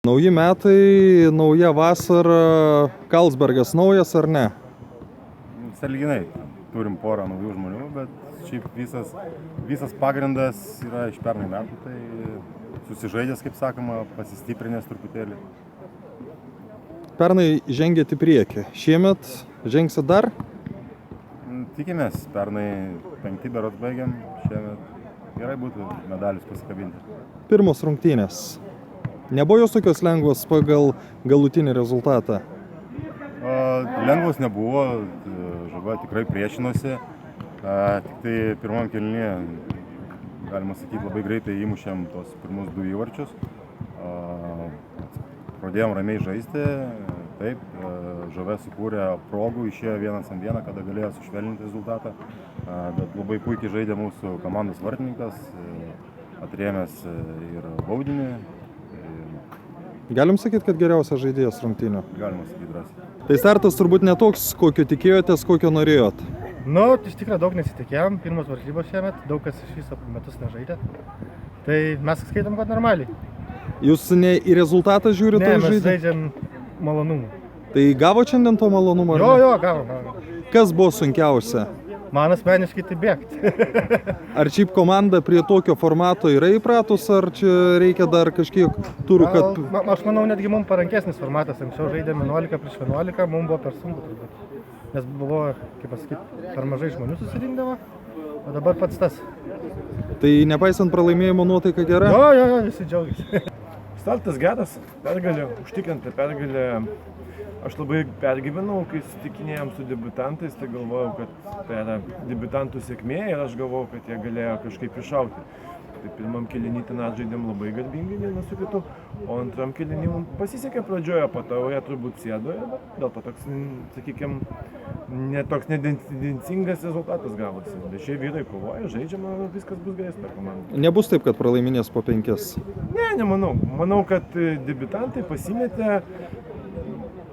Nauji metai, nauja vasara, Karlsbergas naujas ar ne? Sąlyginai turim porą naujų žmonių, bet šiaip visas pagrindas yra iš pernai metų, tai susižaidęs, kaip sakoma, pasistiprinęs truputėlį. Pernai žengėt į priekį, šiemet žengsit dar? Tikimės, pernai 5 berods baigiam, šiemet gerai būtų medalius pasikabinti. Pirmos rungtynės. Nebuvo jos tokios lengvos pagal galutinį rezultatą? Lengvos nebuvo, Žaga tikrai priešinosi, tik tai pirmam kėlinyje, galima sakyti, labai greitai įmušėm tos pirmus 2 įvarčius. Pradėjom ramiai žaisti, taip, Žaga sukūrė progų, išėjo 1-1, kada galėjo sušvelninti rezultatą, bet labai puikiai žaidė mūsų komandos vartininkas, atrėmęs ir baudinį. Galim sakyti, kad geriausias žaidėjas rungtynių? Galima sakyti drąsiai. Tai startas turbūt ne toks, kokio tikėjotės, kokio norėjot? Iš tikrųjų daug nesitikėjom, pirmos varžybos šiemet, daug kas iš viso metus nežaidė. Tai mes skaitom, kad normaliai. Jūs ne į rezultatą žiūrite? Ne, mes žaidžiam malonumų. Tai gavo šiandien to malonumo? Jo, gavom. Kas buvo sunkiausia? Man asmeniškai tai bėgti. Ar šiaip komanda prie tokio formato yra įpratus, ar čia reikia dar kažkiek turų, kad... Aš manau, netgi mums parankesnis formatas. Anksčiau žaidėm 11 prieš 11, mums buvo per sunku turbūt. Nes buvo, kaip pasakyti, per mažai žmonių susirinkdavo, o dabar pats tas. Tai nepaisant pralaimėjimo nuotaika gera? Jo, visi džiaugiasi. Startas geras, pergalė, užtikrinta pergalė. Aš labai pergyvenau, kai sutikinėjom su debiutantais, tai galvojau, kad tai yra debiutantų sėkmė ir aš galvojau, kad jie galėjo kažkaip iššauti. Tai pirmam kėliny ten žaidėm labai garbingai vienas su kitu, o antram kėliny mums pasisekė pradžioje, po to jie turbūt sėdo ir dėl to toks, sakykime, netoks nedensingas rezultatas gavosi. Bet šie vyrai kovoja, žaidžiama, viskas bus gerai per komandą. Nebus taip, kad pralaiminės po 5? Ne, nemanau. Manau, kad debiutantai pasimetė.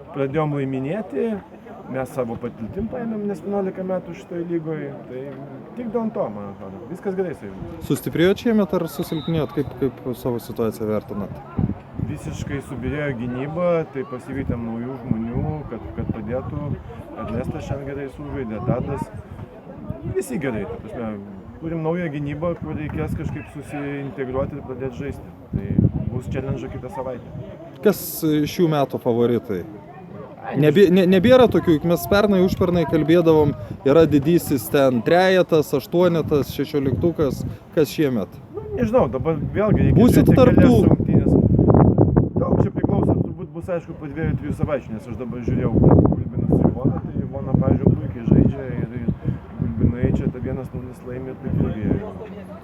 Pradėjom laiminėti, mes savo patirtim paėmėm, nes 11 metų šitoje lygoje, tai tik dėl to, man atrodo, viskas gerai su jais. Sustiprėjot šiemet ar susilpnėjot, kaip savo situaciją vertinat? Visiškai subirėjo gynyba, tai pasivytėm naujų žmonių, kad padėtų. Ernestas šiandien gerai sužaidė, Tadas, visi gerai, ta prasme, turim naują gynybą, kur reikės kažkaip susiintegruoti ir pradėti žaisti. Tai bus challenge kitą savaitę. Kas šių metų favoritai? Nebėra tokių, mes pernai užpernai kalbėdavom, yra didysis ten 3-etas, 8-etas, 16-ukas, kas šiemet? Nežinau, dabar vėlgi reikia būsit tarptų rungtynės. Daug čia priklauso, turbūt bus aišku po 2-3 savaičių, nes aš dabar žiūrėjau Gulbinas ir Ivona, tai Ivona, pavyzdžiui, puikiai žaidžia ir Gulbinai čia ta 1-0 laimė, tai irgi,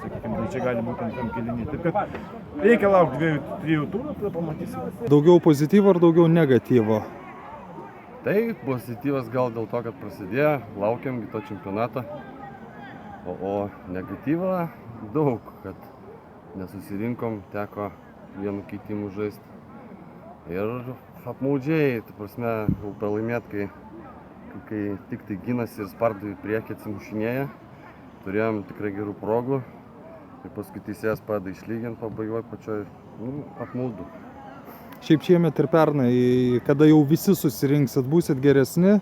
sakykime, čia gali būti antram kėliny. Taip kad reikia laukti 2-3 turų, tada pamatysim. Daugiau pozityvo ar daugiau negatyvo? Tai pozityvas gal dėl to, kad prasidėjo, laukiam kito čempionatą, o negatyva daug, kad nesusirinkom, teko vienu keitimu žaisti. Ir apmaudžiai, tai prasme, jau pralaimėt, kai tik tai ginasi ir spardo į priekį atsimušinėja, turėjom tikrai gerų progų ir paskui teisėjas padeda išlyginti pabaigoje pačioj, apmaudu. Šiaip šiemet ir pernai, kada jau visi susirinksit, būsit geresni,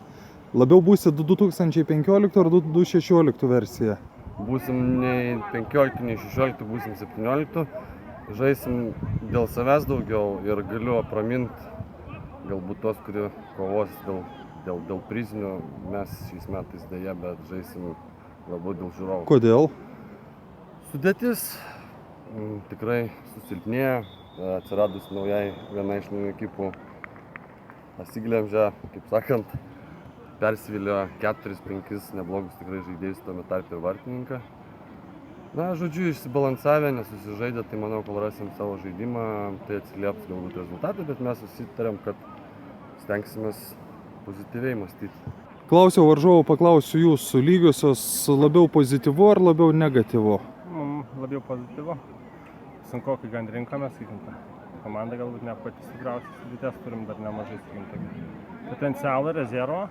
labiau būsit 2015 ar 2016 versija? Būsim nei 15, nei 16, būsim 17. Žaisim dėl savęs daugiau ir galiu apraminti galbūt tos, kurie kovos dėl prizinių. Mes šiais metais dėja, bet žaisim labiau dėl žiūrovų. Kodėl? Sudėtis tikrai susilpnėja. Atsiradus naujai viena iš naujų ekipų Pasiglemžė, kaip sakant, persivylė 4-5 neblogus tikrai žaidėjus, tame tarpe ir vartininką. Žodžiu, išsibalansavę, nesusižaidė, tai manau, kol rasim savo žaidimą, tai atsilieps galbūt rezultatą, bet mes susitarėm, kad stengsimės pozityviai mąstyti. Klausiau varžovų, paklausiu jūsų, lygiosios labiau pozityvu ar labiau negatyvu? Labiau pozityvu. Sunku, kai gan rinkomės, sakykim, komanda galbūt ne pati stipriausias sudėties, turim dar nemažai, sakykim, potencialą, rezervo.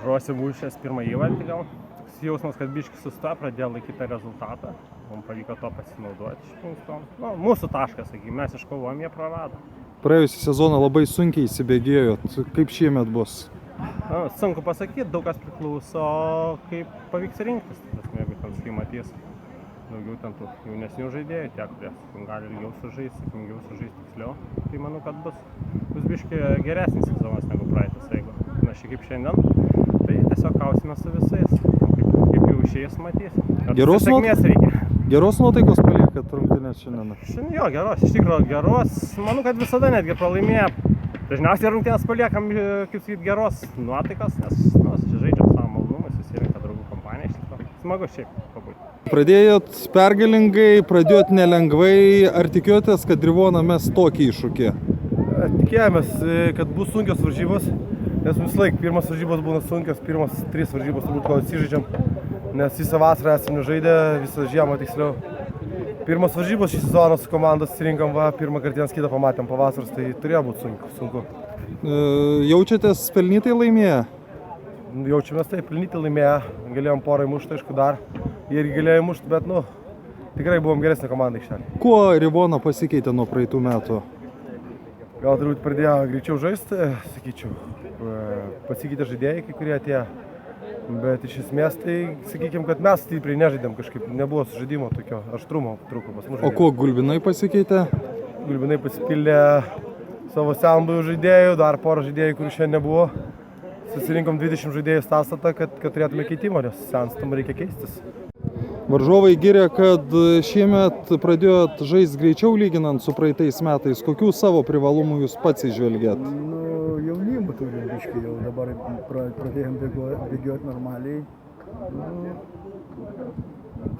Žuosi būšęs pirmą įvartį gal. Toks jausmas, kad biškis sustojo, pradėjo laikyti tą rezultatą. Mums pavyko to pasinaudoti iš principo. Mūsų taškas, sakykim, mes iškovojom, jie prarado. Praėjusią sezoną labai sunkiai įsibėgėjot. Kaip šiemet bus? Sunku pasakyti, daug kas priklauso, kaip pavyks rinktis. Jeigu ten kai matys daugiau ten tų jaunesnių žaidėjų, tiek kurie gali ilgiau sužaisti, sėkmingiau sužaisti tiksliau. Tai manau, kad bus biški geresnis sezonas negu praeitas, jeigu panašiai kaip šiandien. Tai tiesiog kausime su visais, kaip jau išėjęs matysim. Sėkmės reikia. Geros nuotaikos paliekat rungtynės šiandien? Šiandien jo, geros, iš tikrųjų geros. Manau, kad visada netgi pralaimėję. Dažniausiai rungtynės paliekam, kaip sakyt, geros nuotaikas, nes čia žaidžiam savo malonumą, susirinka draugų kompanija, iš tikrųjų. Smagu šiaip pabūti. Pradėjot pergalingai, pradėjot nelengvai. Ar tikėjotės, kad Rivona mes tokį iššūkį? Tikėjomės, kad bus sunkios varžybos, nes vis laik pirmas varžybos būna sunkios, pirmas 3 varžybos turbūt kol atsižaidžiam, nes visą vasarą esame žaidę, visą žiemą tiksliau. Pirmas varžybos šį sezoną su komandos susirinkom, pirmą kartą vienas kitą pamatėm pavasaros, tai turėjo būti sunku. Jaučiatės pelnytai laimėję? Jaučiamės taip, pelnytai laimėję, galėjom porą įmušti, aišku, dar. Jie irgi galėjo įmušti, bet tikrai buvom geresnė komanda aikštelė. Kuo Rivona pasikeitė nuo praeitų metų? Gal turbūt pradėjo greičiau žaisti, sakyčiau. Pasikeitė žaidėjai, kai kurie atėjo. Bet iš esmės tai, sakykime, kad mes stipriai nežaidėm kažkaip, nebuvo sužaidimo tokio aštrumo trūko pas mus žaidėjų. O kuo Gulbinai pasikeitė? Gulbinai pasipildė savo senbųjų žaidėjų, dar porą žaidėjų, kurių šiandien nebuvo. Susirinkom 20 žaidėjų sąstatą, kad turėtume keitimo, nes senstam reikia keistis. Varžovai giria, kad šiemet pradėjot žaisti greičiau lyginant su praeitais metais. Kokių savo privalumų jūs pats įžvelgėt? Jaunimą turim biškį, jau dabar pradėjom bėgioti normaliai.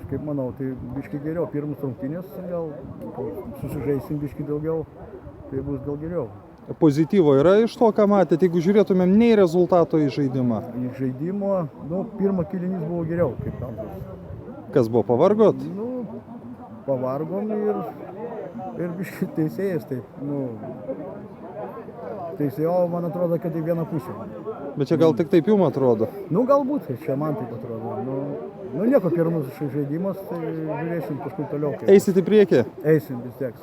Kaip manau, tai biškį geriau. Pirmus rungtynės gal susižaisim biškį daugiau, tai bus gal geriau. Pozityvo yra iš to, ką matėte, jeigu žiūrėtumėm ne į rezultato į žaidimą? Į žaidimo, pirmą kėlinys buvo geriau kaip antras. Kas buvo, pavargot? Pavargom ir biškį teisėjas taip, teisėjo, man atrodo, kad į vieną pusę. Bet čia gal tik taip jums atrodo? Galbūt, čia man taip atrodo. Nieko, pirmas žaidimas, tai žiūrėsim kažkur toliau. Eisit į priekį? Eisim, vis tiek.